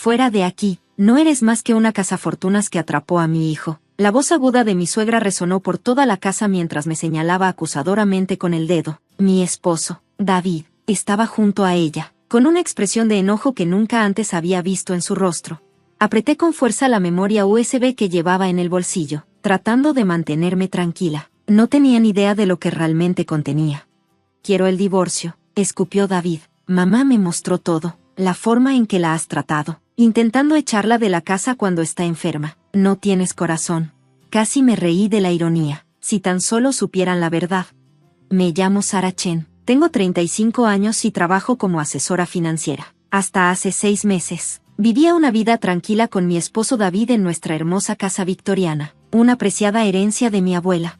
Fuera de aquí, no eres más que una cazafortunas que atrapó a mi hijo. La voz aguda de mi suegra resonó por toda la casa mientras me señalaba acusadoramente con el dedo. Mi esposo, David, estaba junto a ella, con una expresión de enojo que nunca antes había visto en su rostro. Apreté con fuerza la memoria USB que llevaba en el bolsillo, tratando de mantenerme tranquila. No tenía ni idea de lo que realmente contenía. Quiero el divorcio, escupió David. Mamá me mostró todo, la forma en que la has tratado, intentando echarla de la casa cuando está enferma. No tienes corazón. Casi me reí de la ironía. Si tan solo supieran la verdad. Me llamo Sarah Chen. Tengo 35 años y trabajo como asesora financiera. Hasta hace 6 meses, vivía una vida tranquila con mi esposo David en nuestra hermosa casa victoriana, una preciada herencia de mi abuela.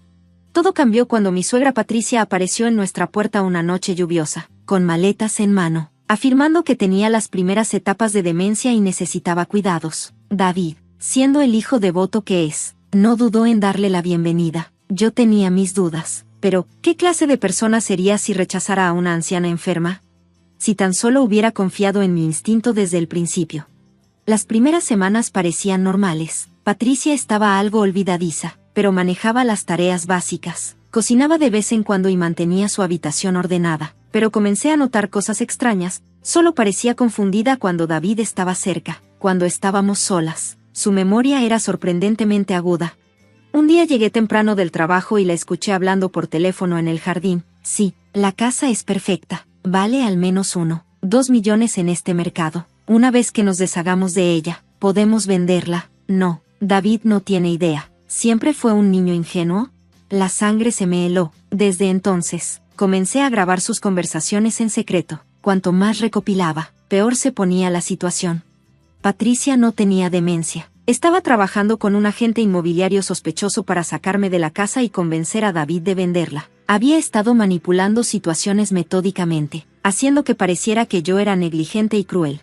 Todo cambió cuando mi suegra Patricia apareció en nuestra puerta una noche lluviosa, con maletas en mano, afirmando que tenía las primeras etapas de demencia y necesitaba cuidados. David, siendo el hijo devoto que es, no dudó en darle la bienvenida. Yo tenía mis dudas, pero ¿qué clase de persona sería si rechazara a una anciana enferma? Si tan solo hubiera confiado en mi instinto desde el principio. Las primeras semanas parecían normales. Patricia estaba algo olvidadiza, pero manejaba las tareas básicas. Cocinaba de vez en cuando y mantenía su habitación ordenada, pero comencé a notar cosas extrañas. Solo parecía confundida cuando David estaba cerca, cuando estábamos solas. Su memoria era sorprendentemente aguda. Un día llegué temprano del trabajo y la escuché hablando por teléfono en el jardín. Sí, la casa es perfecta. Vale al menos 2 millones en este mercado. Una vez que nos deshagamos de ella, podemos venderla. No, David no tiene idea. ¿Siempre fue un niño ingenuo? La sangre se me heló. Desde entonces, comencé a grabar sus conversaciones en secreto. Cuanto más recopilaba, peor se ponía la situación. Patricia no tenía demencia. Estaba trabajando con un agente inmobiliario sospechoso para sacarme de la casa y convencer a David de venderla. Había estado manipulando situaciones metódicamente, haciendo que pareciera que yo era negligente y cruel.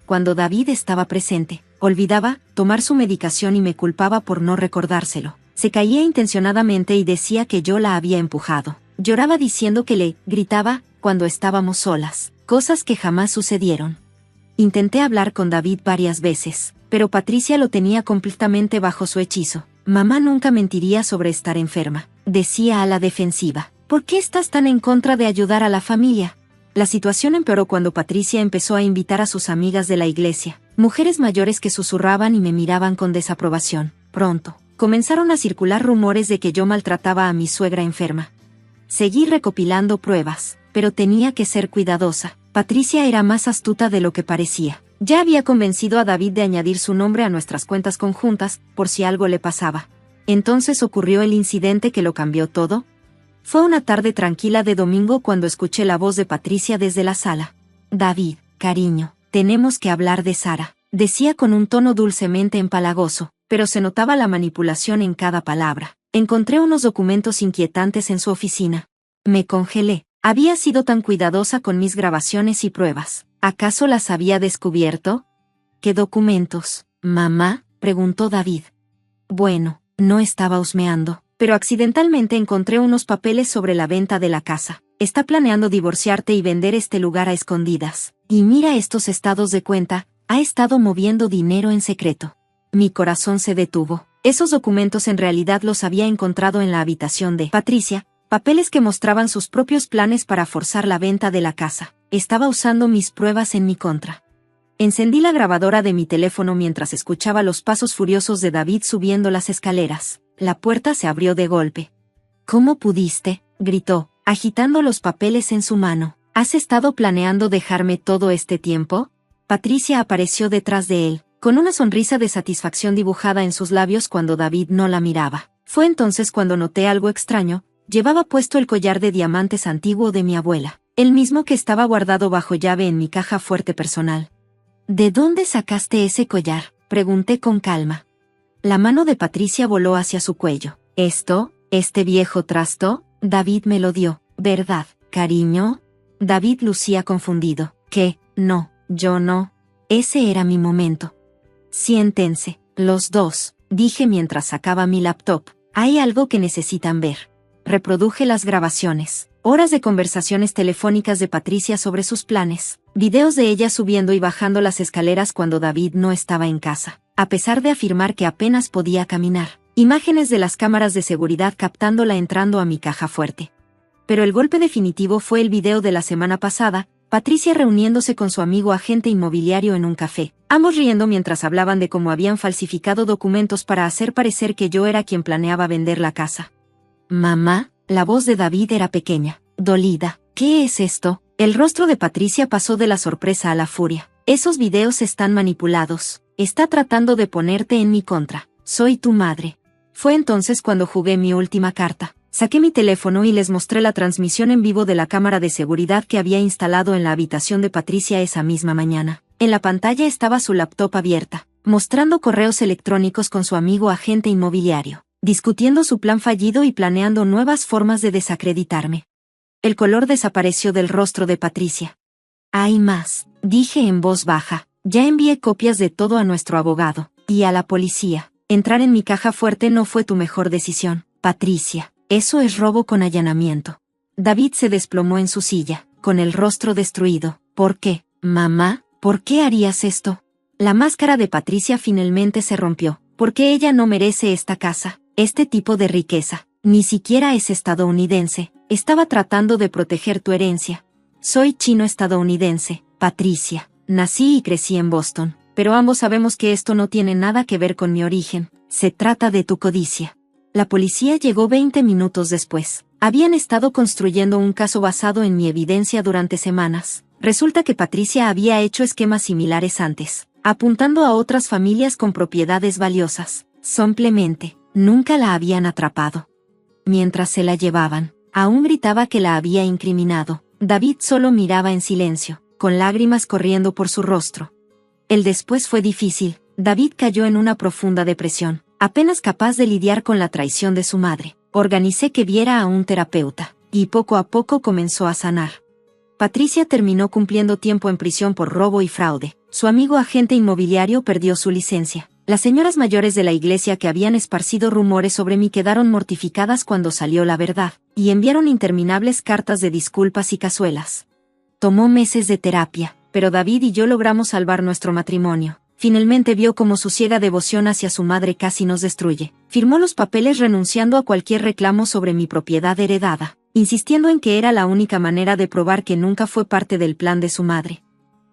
Cuando David estaba presente, olvidaba tomar su medicación y me culpaba por no recordárselo. Se caía intencionadamente y decía que yo la había empujado. Lloraba diciendo que le gritaba cuando estábamos solas, cosas que jamás sucedieron. Intenté hablar con David varias veces, pero Patricia lo tenía completamente bajo su hechizo. Mamá nunca mentiría sobre estar enferma, decía a la defensiva. ¿Por qué estás tan en contra de ayudar a la familia? La situación empeoró cuando Patricia empezó a invitar a sus amigas de la iglesia, mujeres mayores que susurraban y me miraban con desaprobación. Pronto, comenzaron a circular rumores de que yo maltrataba a mi suegra enferma. Seguí recopilando pruebas, pero tenía que ser cuidadosa. Patricia era más astuta de lo que parecía. Ya había convencido a David de añadir su nombre a nuestras cuentas conjuntas, por si algo le pasaba. Entonces ocurrió el incidente que lo cambió todo. Fue una tarde tranquila de domingo cuando escuché la voz de Patricia desde la sala. David, cariño, tenemos que hablar de Sara, decía con un tono dulcemente empalagoso, pero se notaba la manipulación en cada palabra. Encontré unos documentos inquietantes en su oficina. Me congelé. Había sido tan cuidadosa con mis grabaciones y pruebas. ¿Acaso las había descubierto? ¿Qué documentos, mamá?, preguntó David. Bueno, no estaba husmeando, pero accidentalmente encontré unos papeles sobre la venta de la casa. Está planeando divorciarte y vender este lugar a escondidas. Y mira estos estados de cuenta, ha estado moviendo dinero en secreto. Mi corazón se detuvo. Esos documentos en realidad los había encontrado en la habitación de Patricia. Papeles que mostraban sus propios planes para forzar la venta de la casa. Estaba usando mis pruebas en mi contra. Encendí la grabadora de mi teléfono mientras escuchaba los pasos furiosos de David subiendo las escaleras. La puerta se abrió de golpe. ¿Cómo pudiste?, gritó, agitando los papeles en su mano. ¿Has estado planeando dejarme todo este tiempo? Patricia apareció detrás de él, con una sonrisa de satisfacción dibujada en sus labios cuando David no la miraba. Fue entonces cuando noté algo extraño. Llevaba puesto el collar de diamantes antiguo de mi abuela, el mismo que estaba guardado bajo llave en mi caja fuerte personal. ¿De dónde sacaste ese collar?, pregunté con calma. La mano de Patricia voló hacia su cuello. ¿Este viejo trasto? David me lo dio, ¿verdad, cariño? David lucía confundido. ¿Qué? No, yo no. Ese era mi momento. Siéntense, los dos, dije mientras sacaba mi laptop. Hay algo que necesitan ver. Reproduje las grabaciones. Horas de conversaciones telefónicas de Patricia sobre sus planes. Videos de ella subiendo y bajando las escaleras cuando David no estaba en casa, a pesar de afirmar que apenas podía caminar. Imágenes de las cámaras de seguridad captándola entrando a mi caja fuerte. Pero el golpe definitivo fue el video de la semana pasada, Patricia reuniéndose con su amigo agente inmobiliario en un café, ambos riendo mientras hablaban de cómo habían falsificado documentos para hacer parecer que yo era quien planeaba vender la casa. Mamá, la voz de David era pequeña, dolida. ¿Qué es esto? El rostro de Patricia pasó de la sorpresa a la furia. Esos videos están manipulados. Está tratando de ponerte en mi contra. Soy tu madre. Fue entonces cuando jugué mi última carta. Saqué mi teléfono y les mostré la transmisión en vivo de la cámara de seguridad que había instalado en la habitación de Patricia esa misma mañana. En la pantalla estaba su laptop abierta, mostrando correos electrónicos con su amigo agente inmobiliario, discutiendo su plan fallido y planeando nuevas formas de desacreditarme. El color desapareció del rostro de Patricia. Hay más, dije en voz baja. Ya envié copias de todo a nuestro abogado y a la policía. Entrar en mi caja fuerte no fue tu mejor decisión, Patricia. Eso es robo con allanamiento. David se desplomó en su silla, con el rostro destruido. ¿Por qué, mamá? ¿Por qué harías esto? La máscara de Patricia finalmente se rompió. Porque ella no merece esta casa, este tipo de riqueza. Ni siquiera es estadounidense. Estaba tratando de proteger tu herencia. Soy chino-estadounidense, Patricia. Nací y crecí en Boston, pero ambos sabemos que esto no tiene nada que ver con mi origen. Se trata de tu codicia. La policía llegó 20 minutos después. Habían estado construyendo un caso basado en mi evidencia durante semanas. Resulta que Patricia había hecho esquemas similares antes, apuntando a otras familias con propiedades valiosas. Simplemente, nunca la habían atrapado. Mientras se la llevaban, aún gritaba que la había incriminado. David solo miraba en silencio, con lágrimas corriendo por su rostro. El después fue difícil. David cayó en una profunda depresión, apenas capaz de lidiar con la traición de su madre. Organicé que viera a un terapeuta, y poco a poco comenzó a sanar. Patricia terminó cumpliendo tiempo en prisión por robo y fraude. Su amigo agente inmobiliario perdió su licencia. Las señoras mayores de la iglesia que habían esparcido rumores sobre mí quedaron mortificadas cuando salió la verdad, y enviaron interminables cartas de disculpas y cazuelas. Tomó meses de terapia, pero David y yo logramos salvar nuestro matrimonio. Finalmente vio cómo su ciega devoción hacia su madre casi nos destruye. Firmó los papeles renunciando a cualquier reclamo sobre mi propiedad heredada, insistiendo en que era la única manera de probar que nunca fue parte del plan de su madre.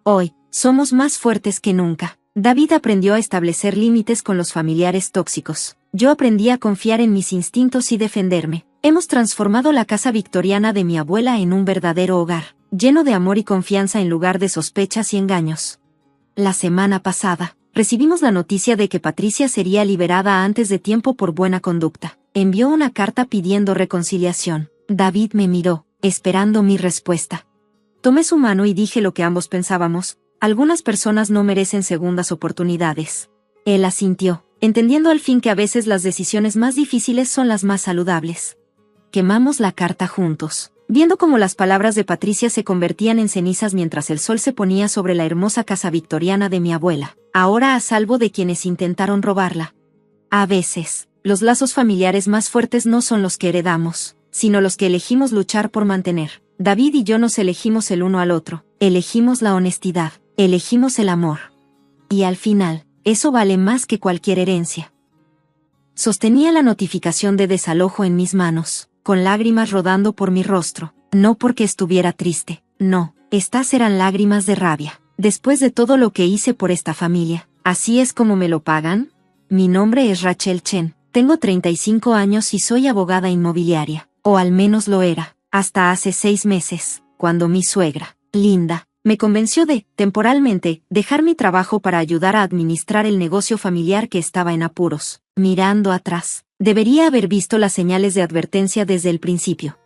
Hoy, somos más fuertes que nunca. David aprendió a establecer límites con los familiares tóxicos. Yo aprendí a confiar en mis instintos y defenderme. Hemos transformado la casa victoriana de mi abuela en un verdadero hogar, lleno de amor y confianza en lugar de sospechas y engaños. La semana pasada, recibimos la noticia de que Patricia sería liberada antes de tiempo por buena conducta. Envió una carta pidiendo reconciliación. David me miró, esperando mi respuesta. Tomé su mano y dije lo que ambos pensábamos: algunas personas no merecen segundas oportunidades. Él asintió, entendiendo al fin que a veces las decisiones más difíciles son las más saludables. Quemamos la carta juntos, viendo cómo las palabras de Patricia se convertían en cenizas mientras el sol se ponía sobre la hermosa casa victoriana de mi abuela, ahora a salvo de quienes intentaron robarla. A veces, los lazos familiares más fuertes no son los que heredamos, sino los que elegimos luchar por mantener. David y yo nos elegimos el uno al otro, elegimos la honestidad, elegimos el amor. Y al final, eso vale más que cualquier herencia. Sostenía la notificación de desalojo en mis manos, con lágrimas rodando por mi rostro, no porque estuviera triste, no, estas eran lágrimas de rabia. Después de todo lo que hice por esta familia, ¿así es como me lo pagan? Mi nombre es Rachel Chen, tengo 35 años y soy abogada inmobiliaria, o al menos lo era, hasta hace 6 meses, cuando mi suegra, Linda, me convenció de, temporalmente, dejar mi trabajo para ayudar a administrar el negocio familiar que estaba en apuros. Mirando atrás, debería haber visto las señales de advertencia desde el principio.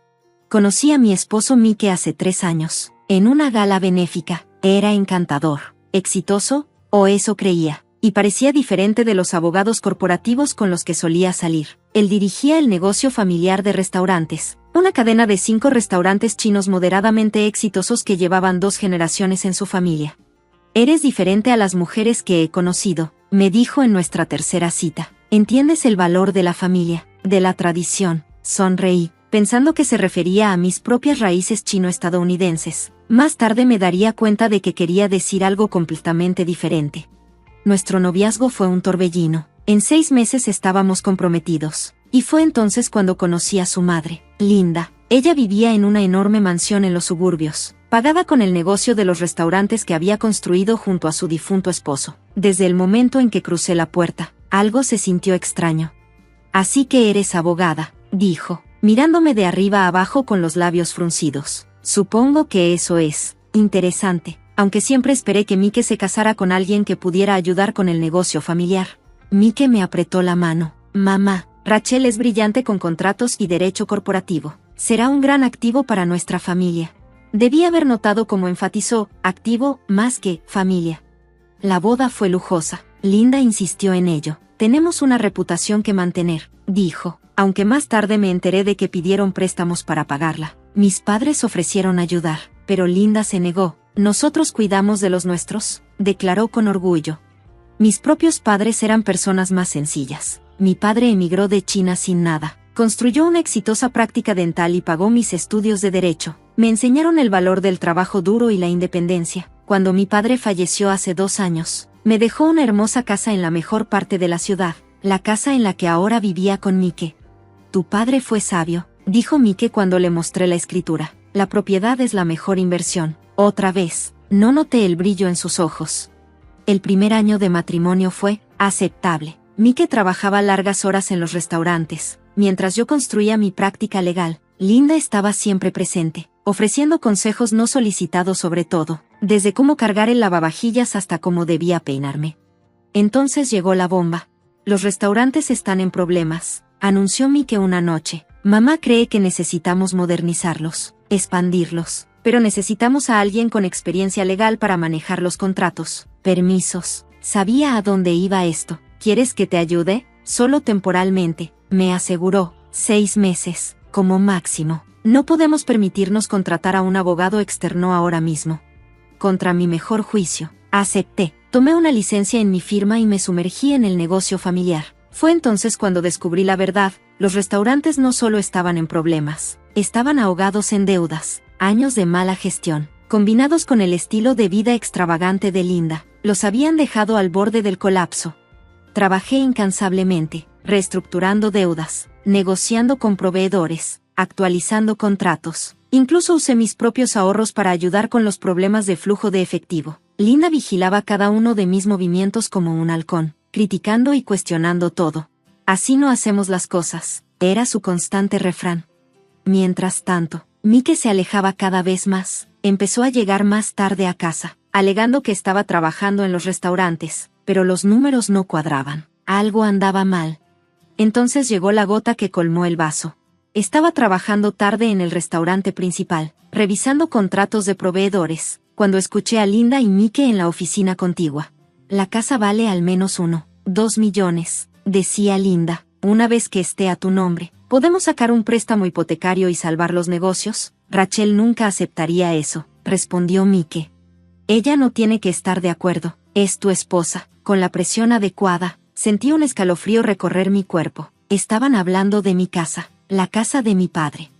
Conocí a mi esposo Mike hace 3 años, en una gala benéfica. Era encantador, exitoso, o eso creía, y parecía diferente de los abogados corporativos con los que solía salir. Él dirigía el negocio familiar de restaurantes, una cadena de 5 restaurantes chinos moderadamente exitosos que llevaban 2 generaciones en su familia. Eres diferente a las mujeres que he conocido, me dijo en nuestra tercera cita. Entiendes el valor de la familia, de la tradición. Sonreí. pensando que se refería a mis propias raíces chino-estadounidenses. Más tarde me daría cuenta de que quería decir algo completamente diferente. Nuestro noviazgo fue un torbellino. En 6 meses estábamos comprometidos. Y fue entonces cuando conocí a su madre, Linda. Ella vivía en una enorme mansión en los suburbios, pagada con el negocio de los restaurantes que había construido junto a su difunto esposo. Desde el momento en que crucé la puerta, algo se sintió extraño. «Así que eres abogada», dijo, mirándome de arriba a abajo con los labios fruncidos. «Supongo que eso es interesante, aunque siempre esperé que Mike se casara con alguien que pudiera ayudar con el negocio familiar». Mike me apretó la mano. «Mamá, Rachel es brillante con contratos y derecho corporativo. Será un gran activo para nuestra familia». Debí haber notado cómo enfatizó activo más que familia. La boda fue lujosa. Linda insistió en ello. «Tenemos una reputación que mantener», dijo, aunque más tarde me enteré de que pidieron préstamos para pagarla. Mis padres ofrecieron ayudar, pero Linda se negó. «Nosotros cuidamos de los nuestros», declaró con orgullo. Mis propios padres eran personas más sencillas. Mi padre emigró de China sin nada. Construyó una exitosa práctica dental y pagó mis estudios de derecho. Me enseñaron el valor del trabajo duro y la independencia. Cuando mi padre falleció hace 2 años, me dejó una hermosa casa en la mejor parte de la ciudad, la casa en la que ahora vivía con Mike. «Tu padre fue sabio», dijo Mike cuando le mostré la escritura. «La propiedad es la mejor inversión». Otra vez, no noté el brillo en sus ojos. El primer año de matrimonio fue aceptable. Mike trabajaba largas horas en los restaurantes, mientras yo construía mi práctica legal. Linda estaba siempre presente, ofreciendo consejos no solicitados sobre todo, desde cómo cargar el lavavajillas hasta cómo debía peinarme. Entonces llegó la bomba. «Los restaurantes están en problemas», anunció Mike una noche. «Mamá cree que necesitamos modernizarlos, expandirlos, pero necesitamos a alguien con experiencia legal para manejar los contratos, permisos». Sabía a dónde iba esto. «¿Quieres que te ayude?» «Solo temporalmente», me aseguró. 6 meses, como máximo. «No podemos permitirnos contratar a un abogado externo ahora mismo». Contra mi mejor juicio, acepté. Tomé una licencia en mi firma y me sumergí en el negocio familiar. Fue entonces cuando descubrí la verdad. Los restaurantes no solo estaban en problemas, estaban ahogados en deudas. Años de mala gestión, combinados con el estilo de vida extravagante de Linda, los habían dejado al borde del colapso. Trabajé incansablemente, reestructurando deudas, negociando con proveedores, actualizando contratos. Incluso usé mis propios ahorros para ayudar con los problemas de flujo de efectivo. Linda vigilaba cada uno de mis movimientos como un halcón, criticando y cuestionando todo. «Así no hacemos las cosas», era su constante refrán. Mientras tanto, Mike se alejaba cada vez más. Empezó a llegar más tarde a casa, alegando que estaba trabajando en los restaurantes, pero los números no cuadraban. Algo andaba mal. Entonces llegó la gota que colmó el vaso. Estaba trabajando tarde en el restaurante principal, revisando contratos de proveedores, cuando escuché a Linda y Mike en la oficina contigua. «La casa vale al menos 2 millones», decía Linda. «Una vez que esté a tu nombre, ¿podemos sacar un préstamo hipotecario y salvar los negocios?» «Rachel nunca aceptaría eso», respondió Mike. «Ella no tiene que estar de acuerdo, es tu esposa». Con la presión adecuada, sentí un escalofrío recorrer mi cuerpo. Estaban hablando de mi casa, la casa de mi padre.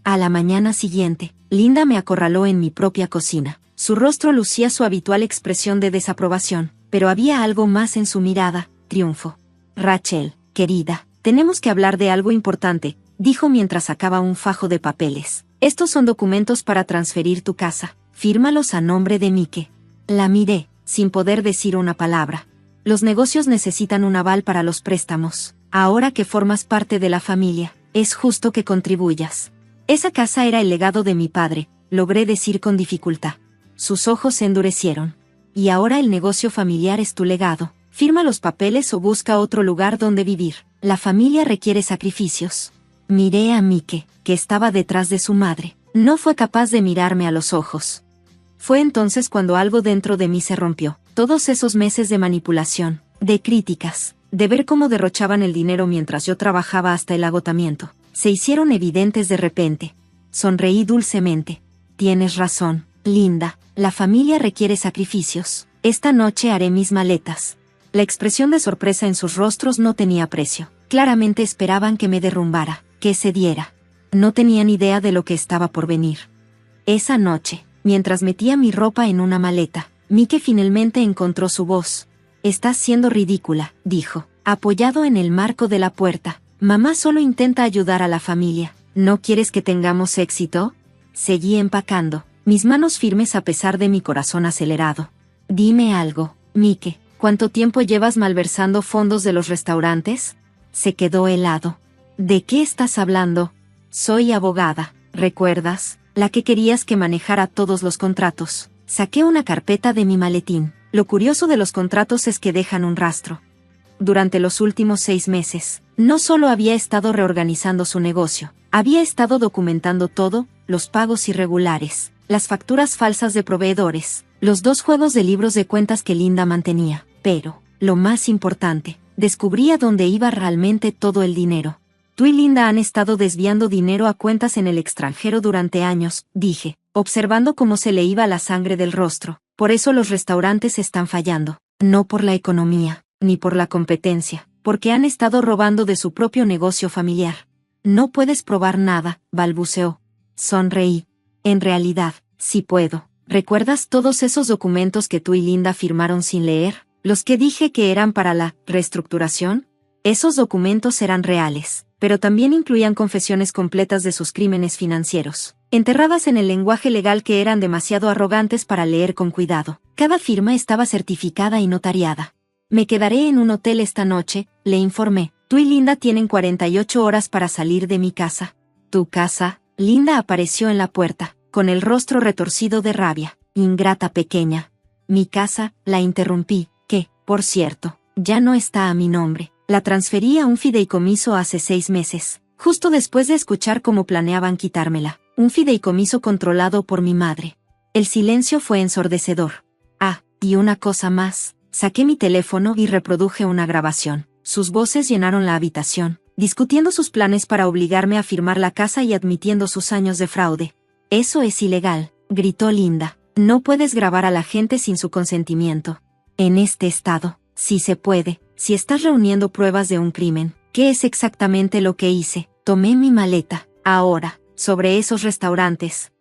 A la mañana siguiente, Linda me acorraló en mi propia cocina. Su rostro lucía su habitual expresión de desaprobación, pero había algo más en su mirada, triunfo. «Rachel, querida, tenemos que hablar de algo importante», dijo mientras sacaba un fajo de papeles. «Estos son documentos para transferir tu casa. Fírmalos a nombre de Mike». La miré, sin poder decir una palabra. «Los negocios necesitan un aval para los préstamos. Ahora que formas parte de la familia, es justo que contribuyas». «Esa casa era el legado de mi padre», logré decir con dificultad. Sus ojos se endurecieron. «Y ahora el negocio familiar es tu legado. Firma los papeles o busca otro lugar donde vivir. La familia requiere sacrificios». Miré a Mike, que estaba detrás de su madre. No fue capaz de mirarme a los ojos. Fue entonces cuando algo dentro de mí se rompió. Todos esos meses de manipulación, de críticas, de ver cómo derrochaban el dinero mientras yo trabajaba hasta el agotamiento, se hicieron evidentes de repente. Sonreí dulcemente. «Tienes razón, Linda, la familia requiere sacrificios. Esta noche haré mis maletas». La expresión de sorpresa en sus rostros no tenía precio. Claramente esperaban que me derrumbara, que cediera. No tenían idea de lo que estaba por venir. Esa noche, mientras metía mi ropa en una maleta, Mike finalmente encontró su voz. «Estás siendo ridícula», dijo, apoyado en el marco de la puerta. «Mamá solo intenta ayudar a la familia. ¿No quieres que tengamos éxito?» Seguí empacando, mis manos firmes a pesar de mi corazón acelerado. «Dime algo, Mike, ¿cuánto tiempo llevas malversando fondos de los restaurantes?» Se quedó helado. «¿De qué estás hablando?» «Soy abogada, ¿recuerdas? La que querías que manejara todos los contratos». Saqué una carpeta de mi maletín. Lo curioso de los contratos es que dejan un rastro. Durante los últimos 6 meses, no solo había estado reorganizando su negocio, había estado documentando todo, los pagos irregulares, las facturas falsas de proveedores, los 2 juegos de libros de cuentas que Linda mantenía. Pero, lo más importante, descubría dónde iba realmente todo el dinero. Tú y Linda han estado desviando dinero a cuentas en el extranjero durante años, dije, observando cómo se le iba la sangre del rostro. Por eso los restaurantes están fallando, no por la economía, ni por la competencia, porque han estado robando de su propio negocio familiar. No puedes probar nada, balbuceó. Sonreí. En realidad, sí puedo. ¿Recuerdas todos esos documentos que tú y Linda firmaron sin leer? ¿Los que dije que eran para la reestructuración? Esos documentos eran reales, pero también incluían confesiones completas de sus crímenes financieros, enterradas en el lenguaje legal que eran demasiado arrogantes para leer con cuidado. Cada firma estaba certificada y notariada. «Me quedaré en un hotel esta noche», le informé. «Tú y Linda tienen 48 horas para salir de mi casa». «¿Tu casa?» Linda apareció en la puerta, con el rostro retorcido de rabia. «Ingrata pequeña». «Mi casa», la interrumpí, que, por cierto, ya no está a mi nombre. La transferí a un fideicomiso hace 6 meses, justo después de escuchar cómo planeaban quitármela. Un fideicomiso controlado por mi madre. El silencio fue ensordecedor. Ah, y una cosa más. Saqué mi teléfono y reproduje una grabación. Sus voces llenaron la habitación, discutiendo sus planes para obligarme a firmar la casa y admitiendo sus años de fraude. «Eso es ilegal», gritó Linda. «No puedes grabar a la gente sin su consentimiento». «En este estado, sí se puede, si estás reuniendo pruebas de un crimen». «¿Qué es exactamente lo que hice?» Tomé mi maleta. «Ahora, sobre esos restaurantes».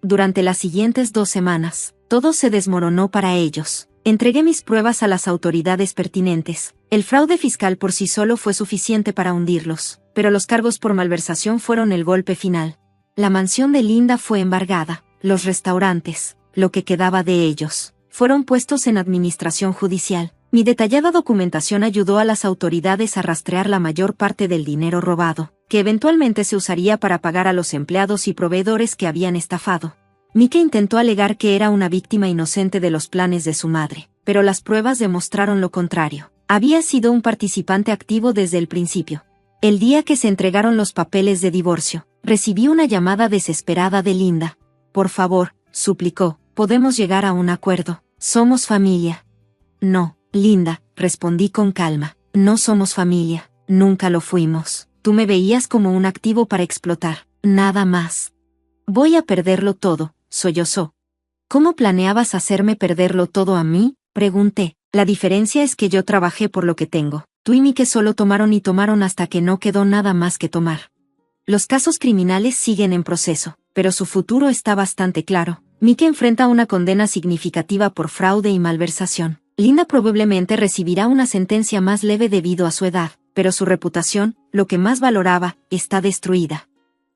Durante las siguientes 2 semanas, todo se desmoronó para ellos. Entregué mis pruebas a las autoridades pertinentes. El fraude fiscal por sí solo fue suficiente para hundirlos, pero los cargos por malversación fueron el golpe final. La mansión de Linda fue embargada. Los restaurantes, lo que quedaba de ellos, fueron puestos en administración judicial. Mi detallada documentación ayudó a las autoridades a rastrear la mayor parte del dinero robado, que eventualmente se usaría para pagar a los empleados y proveedores que habían estafado. Mike intentó alegar que era una víctima inocente de los planes de su madre, pero las pruebas demostraron lo contrario. Había sido un participante activo desde el principio. El día que se entregaron los papeles de divorcio, recibí una llamada desesperada de Linda. «Por favor», suplicó, «podemos llegar a un acuerdo. Somos familia». «No, Linda», respondí con calma, «no somos familia, nunca lo fuimos. Tú me veías como un activo para explotar, nada más». «Voy a perderlo todo», sollozó. «¿Cómo planeabas hacerme perderlo todo a mí?», pregunté. «La diferencia es que yo trabajé por lo que tengo. Tú y Mike solo tomaron y tomaron hasta que no quedó nada más que tomar. Los casos criminales siguen en proceso, pero su futuro está bastante claro. Mike enfrenta una condena significativa por fraude y malversación. Linda probablemente recibirá una sentencia más leve debido a su edad, pero su reputación, lo que más valoraba, está destruida.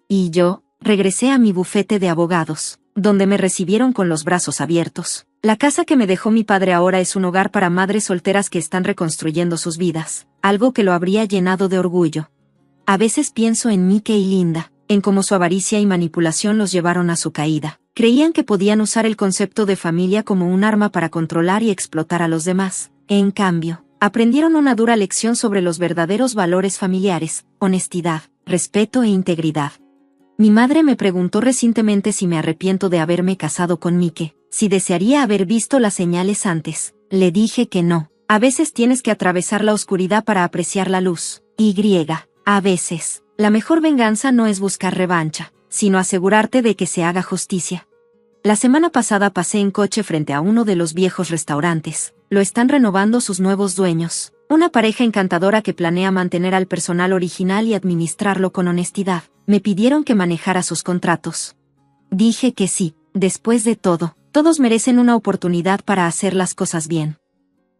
Y yo, regresé a mi bufete de abogados, donde me recibieron con los brazos abiertos. La casa que me dejó mi padre ahora es un hogar para madres solteras que están reconstruyendo sus vidas, algo que lo habría llenado de orgullo. A veces pienso en Mike y Linda, en cómo su avaricia y manipulación los llevaron a su caída. Creían que podían usar el concepto de familia como un arma para controlar y explotar a los demás. En cambio, aprendieron una dura lección sobre los verdaderos valores familiares: honestidad, respeto e integridad. Mi madre me preguntó recientemente si me arrepiento de haberme casado con Mike, si desearía haber visto las señales antes. Le dije que no. A veces tienes que atravesar la oscuridad para apreciar la luz. A veces, la mejor venganza no es buscar revancha, sino asegurarte de que se haga justicia. La semana pasada pasé en coche frente a uno de los viejos restaurantes. Lo están renovando sus nuevos dueños. Una pareja encantadora que planea mantener al personal original y administrarlo con honestidad. Me pidieron que manejara sus contratos. Dije que sí. Después de todo, todos merecen una oportunidad para hacer las cosas bien.